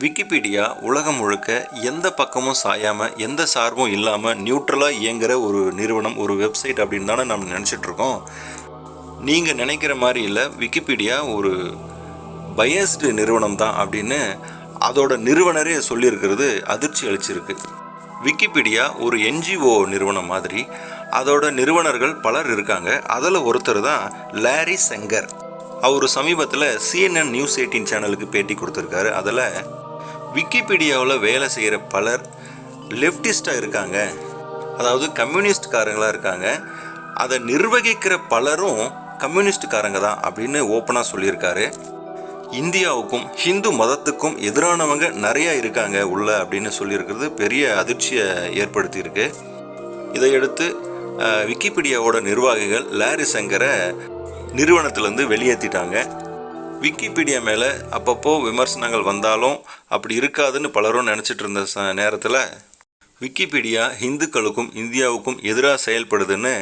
Wikipedia உலகம் முழுக்க எந்த பக்கமும் சாயாமல் எந்த சார்பும் இல்லாமல் நியூட்ரலாக இயங்குகிற ஒரு நிறுவனம், ஒரு வெப்சைட் அப்படின்னு தானே நம்ம நினச்சிட்ருக்கோம். நீங்கள் நினைக்கிற மாதிரி இல்லை, விக்கிபீடியா ஒரு பயஸ்டு நிறுவனம் தான் அப்படின்னு அதோட நிறுவனரே சொல்லியிருக்கிறது அதிர்ச்சி அளிச்சிருக்கு. விக்கிபீடியா ஒரு என்ஜிஓ நிறுவனம் மாதிரி அதோட நிறுவனர்கள் பலர் இருக்காங்க. அதில் ஒருத்தர் தான் லாரி செங்கர். அவர் சமீபத்தில் CNN நியூஸ் 18 சேனலுக்கு பேட்டி கொடுத்துருக்காரு. அதில் விக்கிபீடியாவில் வேலை செய்கிற பலர் லெஃப்டிஸ்டாக இருக்காங்க, அதாவது கம்யூனிஸ்ட்காரங்களாக இருக்காங்க. அதை நிர்வகிக்கிற பலரும் கம்யூனிஸ்டுக்காரங்க தான் அப்படின்னு ஓப்பனாக சொல்லியிருக்காரு. இந்தியாவுக்கும் ஹிந்து மதத்துக்கும் எதிரானவங்க நிறையா இருக்காங்க உள்ள அப்படின்னு சொல்லியிருக்கிறது பெரிய அதிர்ச்சியை ஏற்படுத்தியிருக்கு. இதையடுத்து விக்கிபீடியாவோட நிர்வாகிகள் லாரி சங்கரை நிறுவனத்திலேருந்து வெளியேற்றிட்டாங்க. விக்கிபீடியா மேலே அப்பப்போ விமர்சனங்கள் வந்தாலும் அப்படி இருக்காதுன்னு பலரும் நினச்சிட்டு இருந்த நேரத்தில் விக்கிபீடியா இந்துக்களுக்கும் இந்தியாவுக்கும் எதிராக செயல்படுதுன்னு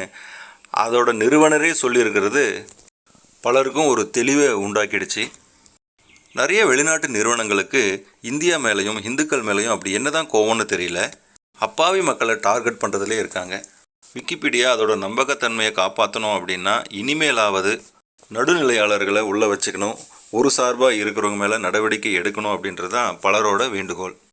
அதோட நிறுவனரே சொல்லியிருக்கிறது பலருக்கும் ஒரு தெளிவை உண்டாக்கிடுச்சு. நிறைய வெளிநாட்டு நிறுவனங்களுக்கு இந்தியா மேலேயும் இந்துக்கள் மேலேயும் அப்படி என்ன தான் கோவம்னு தெரியல, அப்பாவி மக்களை டார்கெட் பண்ணுறதுலே இருக்காங்க. விக்கிபீடியா அதோட நம்பகத்தன்மையை காப்பாற்றணும் அப்படின்னா இனிமேலாவது நடுநிலையாளர்களை உள்ளே வச்சுக்கணும், ஒரு சார்பாக இருக்கிறவங்க மேலே நடவடிக்கை எடுக்கணும் அப்படின்றது தான் பலரோட வேண்டுகோள்.